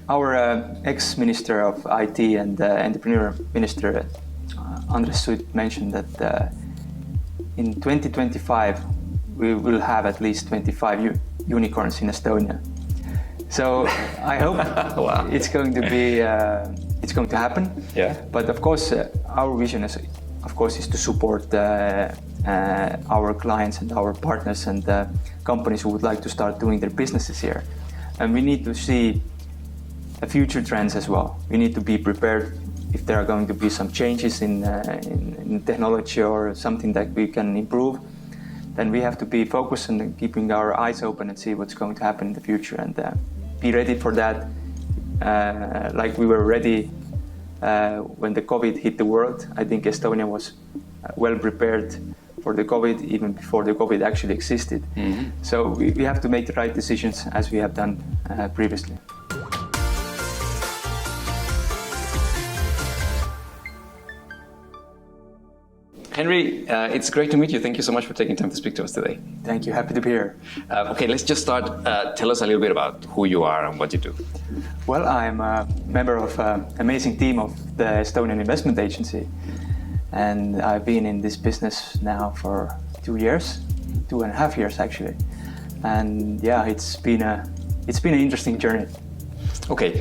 Our ex-minister of IT and entrepreneur minister, Andres mentioned that in 2025 we will have at least 25 unicorns in Estonia. So I hope Wow. it's going to happen. Yeah. But of course, our vision is to support our clients and our partners and companies who would like to start doing their businesses here. And we need to see future trends as well. We need to be prepared if there are going to be some changes in technology or something that we can improve. Then we have to be focused on keeping our eyes open and see what's going to happen in the future and be ready for that. Like we were ready when the COVID hit the world. I think Estonia was well prepared for the COVID even before the COVID actually existed. Mm-hmm. So we have to make the right decisions as we have done previously. Henri, it's great to meet you. Thank you so much for taking time to speak to us today. Thank you. Happy to be here. Okay, let's just start. Tell us a little bit about who you are and what you do. Well, I'm a member of an amazing team of the Estonian Investment Agency. And I've been in this business now for 2 years, 2.5 years actually. And yeah, it's been an interesting journey. Okay,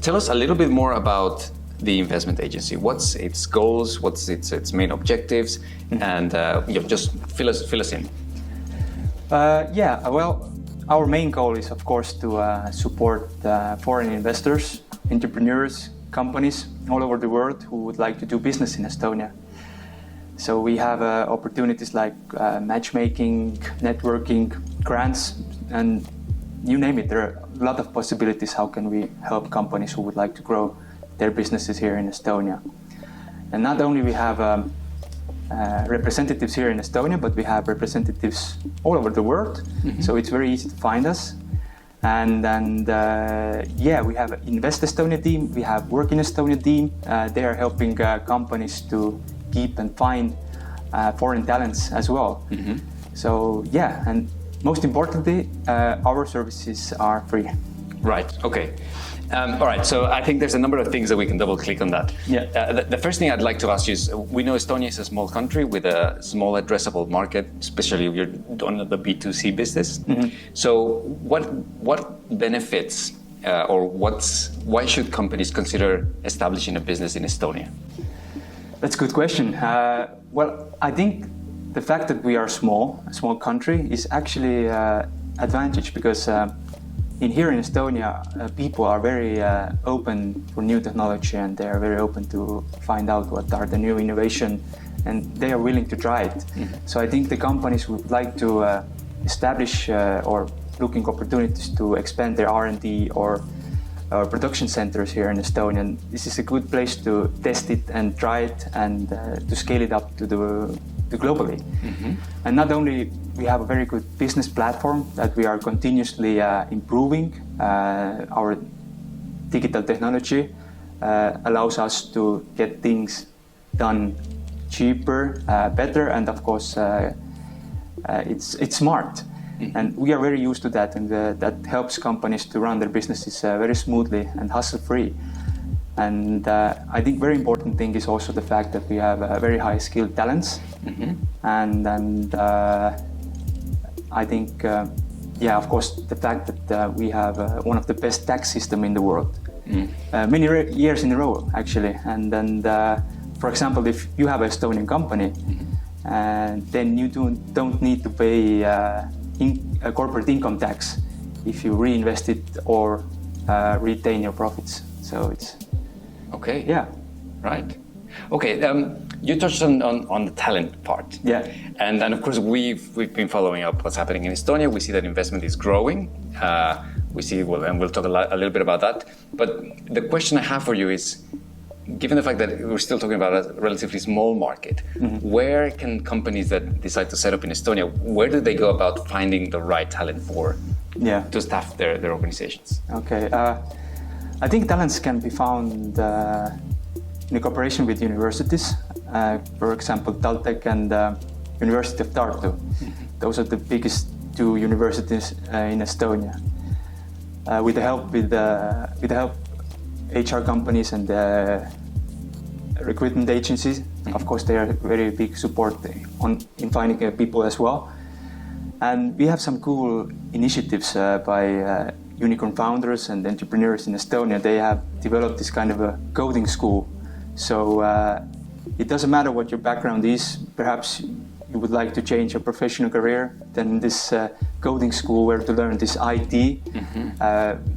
tell us a little bit more about the investment agency. What's its goals? What's its main objectives? And just fill us in. Well, our main goal is of course to support foreign investors, entrepreneurs, companies all over the world who would like to do business in Estonia. So we have opportunities like matchmaking, networking, grants, and you name it. There are a lot of possibilities. How can we help companies who would like to grow their businesses here in Estonia? And not only we have representatives here in Estonia, but we have representatives all over the world. Mm-hmm. So it's very easy to find us. And we have Invest Estonia team, we have Work in Estonia team. They are helping companies to keep and find foreign talents as well. Mm-hmm. So and most importantly, our services are free. Right, okay. All right, so I think there's a number of things that we can double click on that. Yeah. The first thing I'd like to ask you is, we know Estonia is a small country with a small addressable market, especially if you're doing the B2C business. Mm-hmm. So what benefits why should companies consider establishing a business in Estonia? That's a good question. Well, I think the fact that we are a small country is actually advantage because here in Estonia, people are very open for new technology and they are very open to find out what are the new innovation and they are willing to try it. Mm-hmm. So I think the companies would like to establish or looking opportunities to expand their R&D or production centers here in Estonia. And this is a good place to test it and try it and to scale it up to globally. Mm-hmm. And not only we have a very good business platform that we are continuously improving. Our digital technology allows us to get things done cheaper, better, and of course it's smart. Mm-hmm. And we are very used to that, and that helps companies to run their businesses very smoothly and hassle-free. And I think very important thing is also the fact that we have very high skilled talents. Mm-hmm. And I think, of course, the fact that we have one of the best tax system in the world, many years in a row, actually. And then, for example, if you have an Estonian company, then you don't need to pay a corporate income tax if you reinvest it or retain your profits. So it's... Okay. Yeah. Right. Okay. You touched on the talent part. Yeah. And of course we've been following up what's happening in Estonia. We see that investment is growing. We see and we'll talk a little bit about that. But the question I have for you is, given the fact that we're still talking about a relatively small market, mm-hmm. where can companies that decide to set up in Estonia, where do they go about finding the right talent to staff their organizations? Okay. I think talents can be found in cooperation with universities. For example, TalTech and University of Tartu. Mm-hmm. Those are the biggest two universities in Estonia. with the help HR companies and recruitment agencies. Of course, they are very big support in finding people as well. And we have some cool initiatives by unicorn founders and entrepreneurs in Estonia. They have developed this kind of a coding school. So it doesn't matter what your background is. Perhaps you would like to change your professional career, then this coding school where to learn this IT.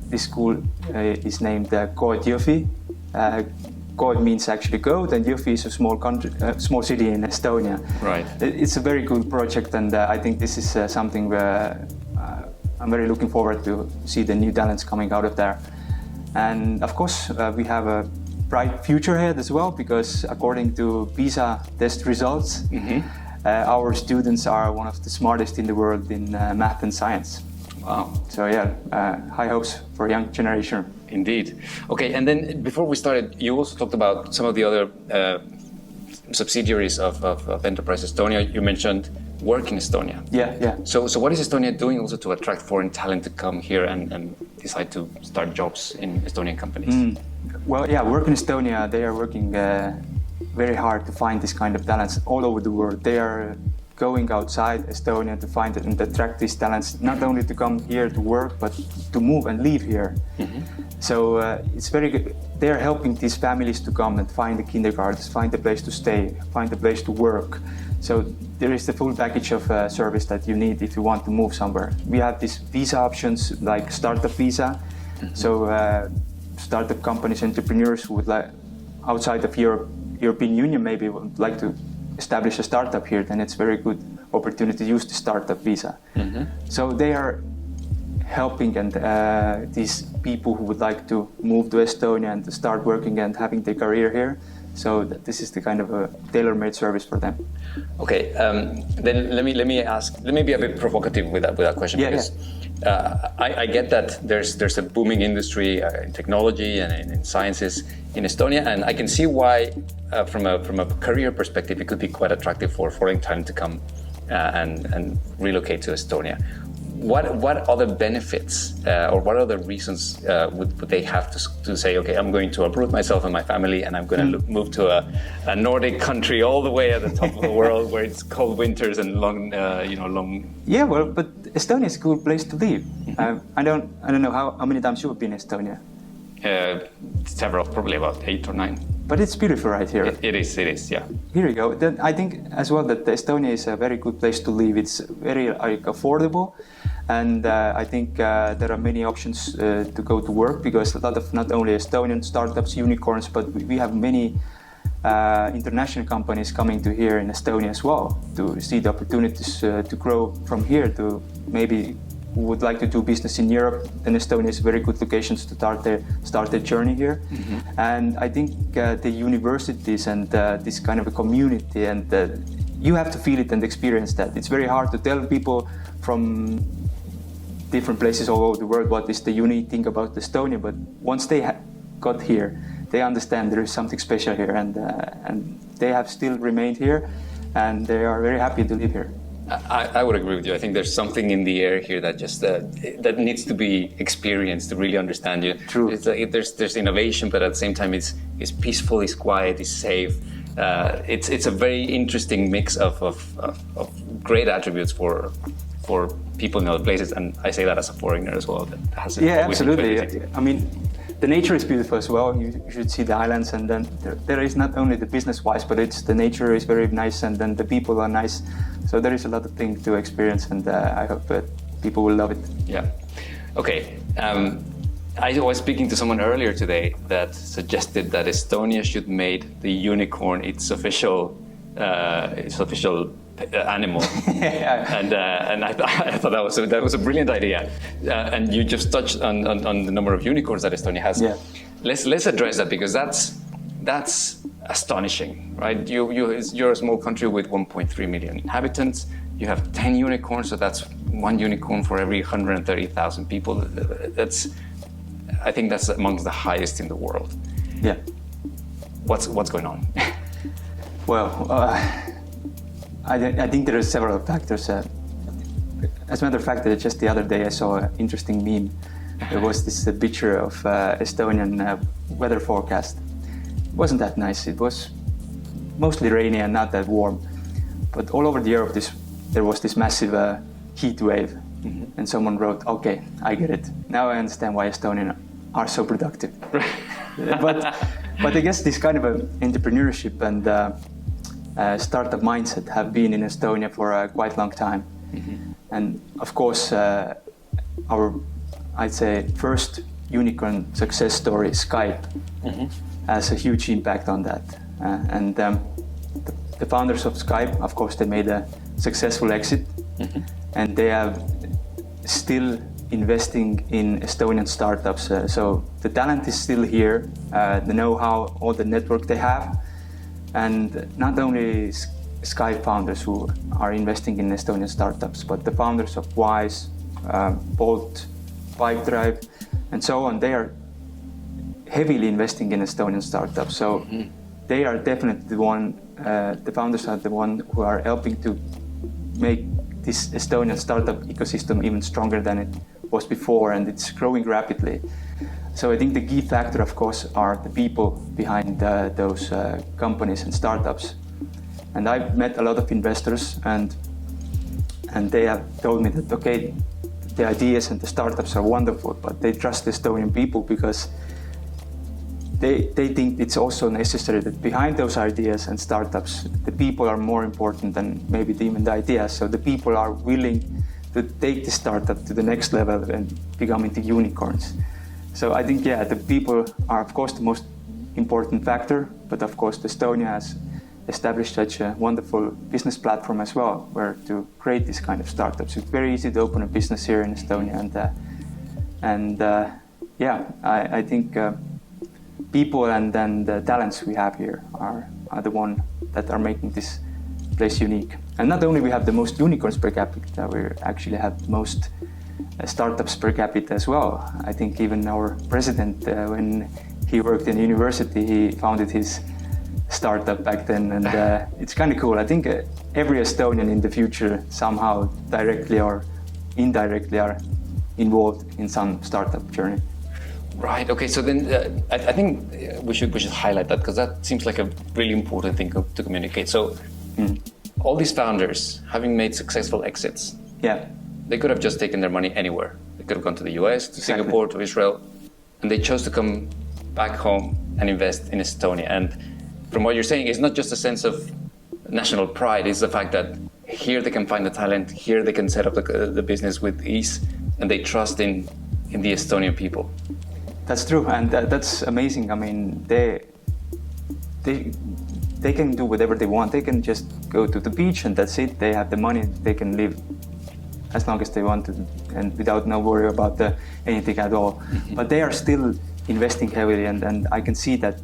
This school is named Code Jõhvi. Code means actually code, and Jõhvi is a small city in Estonia. Right. It's a very cool project, and I think this is something where I'm very looking forward to see the new talents coming out of there. And of course, we have a bright future ahead as well, because according to PISA test results, our students are one of the smartest in the world in math and science. Wow. So yeah, high hopes for young generation. Indeed. Okay, and then before we started, you also talked about some of the other subsidiaries of Enterprise Estonia. You mentioned Work in Estonia. Yeah. So what is Estonia doing also to attract foreign talent to come here and decide to start jobs in Estonian companies? Well, yeah, Work in Estonia, they are working very hard to find this kind of talents all over the world. They are going outside Estonia to find it and attract these talents, not only to come here to work, but to move and live here. So it's very good. They are helping these families to come and find the kindergartens, find a place to stay, find a place to work. So there is the full package of service that you need if you want to move somewhere. We have these visa options like startup visa. So startup companies, entrepreneurs who would like outside of European Union maybe would like to establish a startup here, then it's a very good opportunity to use the startup visa. So they are helping and these people who would like to move to Estonia and to start working and having their career here. So this is the kind of a tailor-made service for them. Okay, then let me ask. Let me be a bit provocative with that question, because I get that there's a booming industry in technology and in sciences in Estonia, and I can see why, from a career perspective, it could be quite attractive for foreign talent to come and relocate to Estonia. What other benefits or what other reasons would they have to say, okay, I'm going to uproot myself and my family, and I'm going to move to a Nordic country all the way at the top of the world where it's cold winters and long. Yeah, well, but Estonia is a cool place to live. I don't know how many times you've been in Estonia. Several, probably about 8 or 9. But it's beautiful right here. It is, yeah. Here you go. Then I think as well that Estonia is a very good place to live. It's very affordable, and I think there are many options to go to work, because a lot of not only Estonian startups, unicorns, but we have many international companies coming to here in Estonia as well to see the opportunities to grow from here to maybe who would like to do business in Europe, then Estonia is a very good location to start their journey here. And I think the universities and this kind of a community, and you have to feel it and experience that. It's very hard to tell people from different places all over the world what is the unique thing about Estonia, but once they got here, they understand there is something special here, and they have still remained here, and they are very happy to live here. I would agree with you. I think there's something in the air here that just that needs to be experienced to really understand you. True. It's like, there's innovation, but at the same time, it's peaceful, it's quiet, it's safe. It's a very interesting mix of great attributes for people in other places, and I say that as a foreigner as well. That has absolutely. I mean, the nature is beautiful as well. You should see the islands, and then there is not only the business-wise, but it's the nature is very nice, and then the people are nice. So there is a lot of things to experience, and I hope that people will love it. Yeah. Okay. I was speaking to someone earlier today that suggested that Estonia should make the unicorn its official animal, and I thought that was a brilliant idea. And you just touched on the number of unicorns that Estonia has. Yeah. Let's address that, because that's astonishing, right? You're a small country with 1.3 million inhabitants. You have 10 unicorns, so that's one unicorn for every 130,000 people. I think that's amongst the highest in the world. Yeah. What's going on? Well, I think there are several factors. As a matter of fact, just the other day I saw an interesting meme there was this picture of Estonian weather forecast. It wasn't that nice. It was mostly rainy and not that warm. But all over the Europe, there was this massive heat wave. Mm-hmm. And someone wrote, okay, I get it. Now I understand why Estonians are so productive. but I guess this kind of entrepreneurship and startup mindset have been in Estonia for a quite long time. Mm-hmm. And of course, our, I'd say, first unicorn success story, Skype, mm-hmm. has a huge impact on that. The founders of Skype, of course, they made a successful exit, mm-hmm. and they are still investing in Estonian startups. So the talent is still here, the know-how, all the network they have, and not only Skype founders who are investing in Estonian startups, but the founders of Wise, Bolt, Pipedrive, and so on. They are heavily investing in Estonian startups. So mm-hmm. they are definitely the founders are the one who are helping to make this Estonian startup ecosystem even stronger than it was before, and it's growing rapidly. So I think the key factor, of course, are the people behind those companies and startups. And I've met a lot of investors, and they have told me that, okay, the ideas and the startups are wonderful, but they trust the Estonian people because they think it's also necessary that behind those ideas and startups, the people are more important than maybe even the ideas. So the people are willing to take the startup to the next level and become into unicorns. So I think, yeah, the people are, of course, the most important factor, but of course, Estonia has established such a wonderful business platform as well, where to create this kind of startups. It's very easy to open a business here in Estonia, I think people and then the talents we have here are the one that are making this place unique. And not only we have the most unicorns per capita, we actually have the most startups per capita as well. I think even our president, when he worked in university, he founded his startup back then, and it's kind of cool. I think every Estonian in the future somehow directly or indirectly are involved in some startup journey. Right. Okay. So then, I think we should highlight that, because that seems like a really important thing to communicate. So, all these founders, having made successful exits, they could have just taken their money anywhere. They could have gone to the US, to Singapore, to Israel, and they chose to come back home and invest in Estonia. And from what you're saying, it's not just a sense of national pride; it's the fact that here they can find the talent, here they can set up the business with ease, and they trust in the Estonian people. That's true, and that's amazing. I mean, they can do whatever they want. They can just go to the beach and that's it. They have the money. They can live as long as they want to, and without no worry about anything at all. Mm-hmm. But they are still investing heavily, and I can see that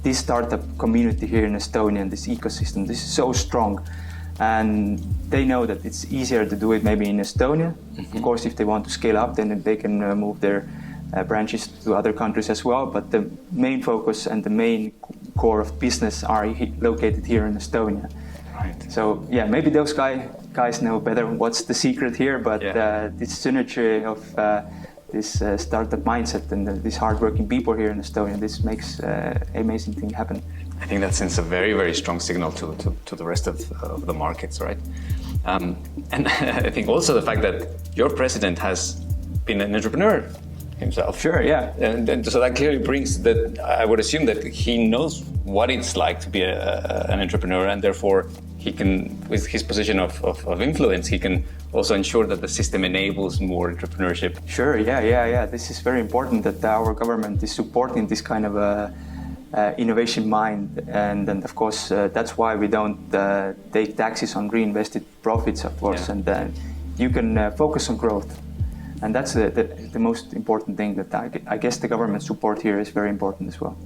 this startup community here in Estonia and this ecosystem, this is so strong. And they know that it's easier to do it maybe in Estonia. Mm-hmm. Of course, if they want to scale up, then they can move their branches to other countries as well. But the main focus and the main core of business are located here in Estonia. Right. So yeah, maybe those guys know better what's the secret here, but this synergy of this startup mindset and these hardworking people here in Estonia, this makes amazing thing happen. I think that sends a very, very strong signal to the rest of the markets, right? And I think also the fact that your president has been an entrepreneur himself. Sure, yeah. And so that clearly brings that, I would assume that he knows what it's like to be an entrepreneur, and therefore he can, with his position of influence, he can also ensure that the system enables more entrepreneurship. Sure, yeah. This is very important that our government is supporting this kind of innovation mind, and of course that's why we don't take taxes on reinvested profits, of course, and you can focus on growth, and that's the most important thing that I guess the government support here is very important as well.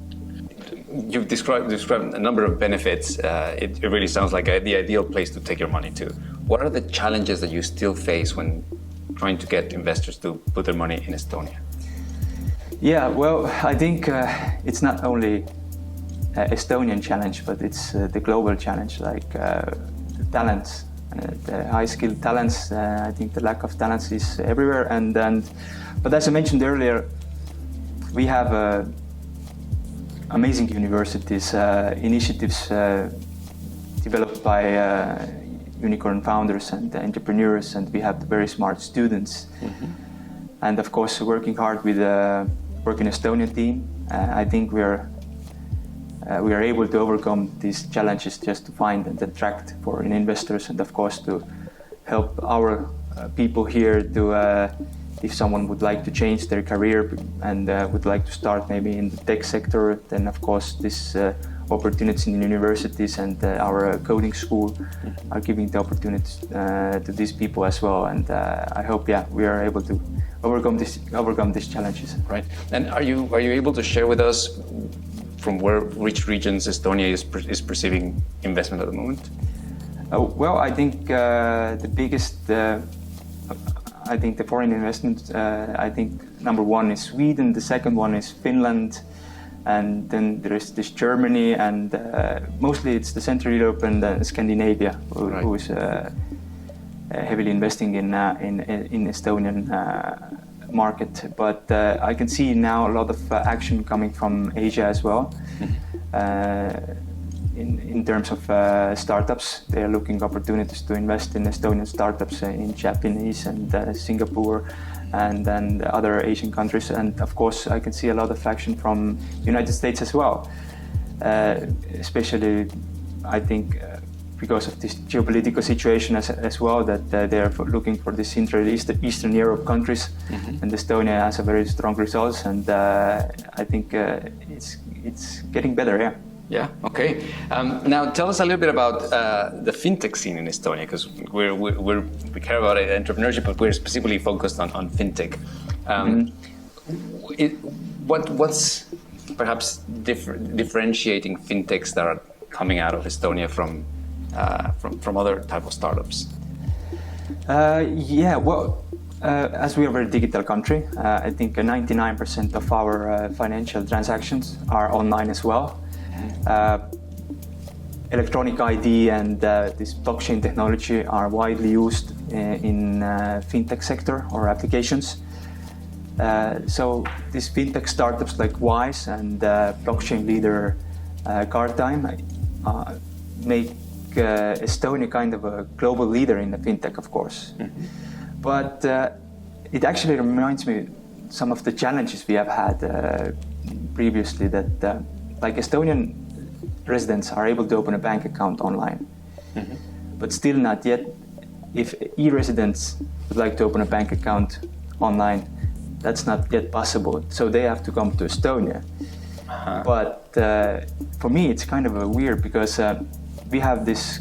You've described a number of benefits. It really sounds like the ideal place to take your money to. What are the challenges that you still face when trying to get investors to put their money in Estonia? Yeah, well, I think it's not only Estonian challenge, but it's the global challenge. Like the talents the high-skilled talents. I think the lack of talents is everywhere. But as I mentioned earlier, we have amazing universities, initiatives developed by unicorn founders and entrepreneurs, and we have very smart students. And of course, working hard with working Estonian team, I think we are able to overcome these challenges just to find and attract foreign investors, and of course to help our people here to, if someone would like to change their career and would like to start maybe in the tech sector, then of course this opportunities in universities and our coding school are giving the opportunities to these people as well. And I hope, we are able to overcome these challenges. Right. And are you able to share with us from which regions Estonia is perceiving investment at the moment? Well, I think the biggest, I think the foreign investment, I think number one is Sweden, the second one is Finland, and then there is this Germany, and mostly it's the Central Europe and Scandinavia who is heavily investing in Estonian market. But I can see now a lot of action coming from Asia as well. In terms of startups, they are looking opportunities to invest in Estonian startups in Japanese and Singapore and then other Asian countries. And of course, I can see a lot of action from United States as well, especially I think because of this geopolitical situation as well, that they are looking for the Central Eastern Europe countries, and Estonia has a very strong results, and I think it's getting better, yeah. Yeah. Okay. Now, tell us a little bit about the fintech scene in Estonia, because we care about entrepreneurship, but we're specifically focused on fintech. What's perhaps differentiating fintechs that are coming out of Estonia from other type of startups? As we are a very digital country, I think 99% of our financial transactions are online as well. Electronic ID and this blockchain technology are widely used in fintech sector or applications. So these fintech startups like Wise and blockchain leader Cardtime make Estonia kind of a global leader in the fintech, of course. But it actually reminds me some of the challenges we have had previously, that like Estonian residents are able to open a bank account online, but still not yet. If e-residents would like to open a bank account online, that's not yet possible. So they have to come to Estonia. But for me, it's kind of weird because we have this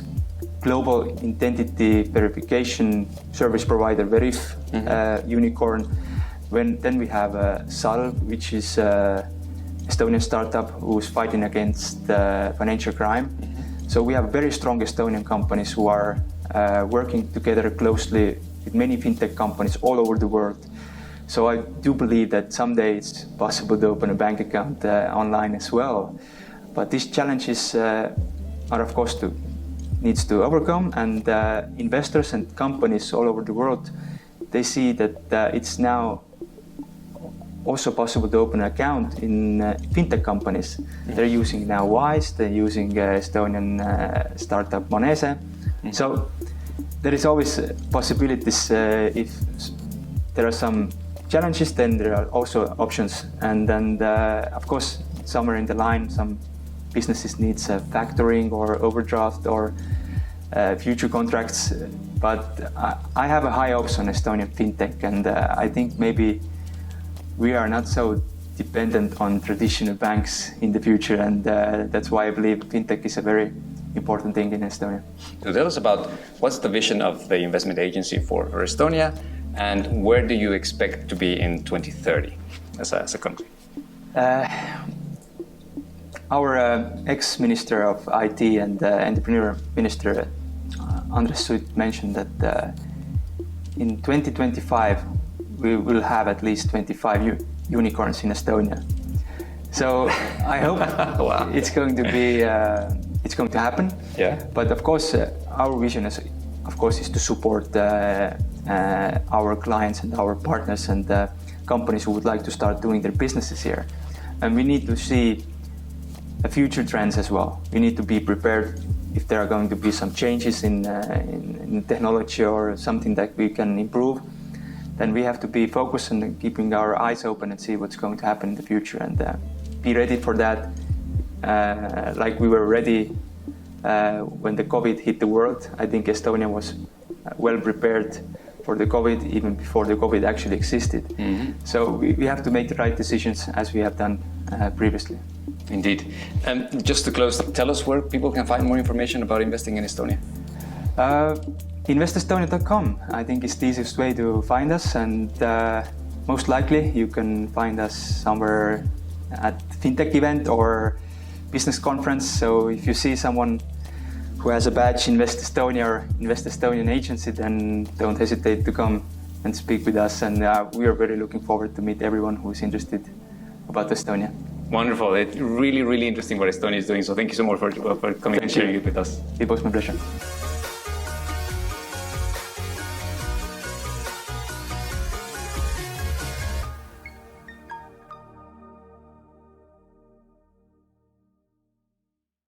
global identity verification service provider, Veriff, unicorn. Then we have Salv, which is Estonian startup who's fighting against financial crime. So we have very strong Estonian companies who are working together closely with many fintech companies all over the world. So I do believe that someday it's possible to open a bank account online as well. But these challenges are, of course, needs to overcome, and investors and companies all over the world, they see that it's now also possible to open an account in fintech companies. They're using now Wise, they're using Estonian startup Monese. So there is always possibilities. If there are some challenges, then there are also options. And then, of course, somewhere in the line, some businesses needs factoring or overdraft or future contracts. But I have a high hopes on Estonian fintech, and I think maybe we are not so dependent on traditional banks in the future, and that's why I believe fintech is a very important thing in Estonia. So tell us about what's the vision of the investment agency for Estonia, and where do you expect to be in 2030 as a country? Our ex-minister of IT and entrepreneur minister, Andres Sutt, mentioned that in 2025 we will have at least 25 unicorns in Estonia. So I hope it's going to be, it's going to happen. Yeah. But of course, our vision of course, is to support our clients and our partners and companies who would like to start doing their businesses here. And we need to see future trends as well. We need to be prepared if there are going to be some changes in technology or something that we can improve. Then we have to be focused on keeping our eyes open and see what's going to happen in the future and be ready for that. Like we were ready when the COVID hit the world. I think Estonia was well prepared for the COVID even before the COVID actually existed. Mm-hmm. So we have to make the right decisions as we have done previously. Indeed. Just to close, tell us where people can find more information about investing in Estonia. Investestonia.com, I think, is the easiest way to find us, and most likely you can find us somewhere at Fintech event or business conference. So if you see someone who has a badge Invest Estonia or Invest Estonian Agency, then don't hesitate to come and speak with us. And we are very looking forward to meet everyone who is interested about Estonia. Wonderful. It's really, really interesting what Estonia is doing. So thank you so much for coming and sharing it with us. It was my pleasure.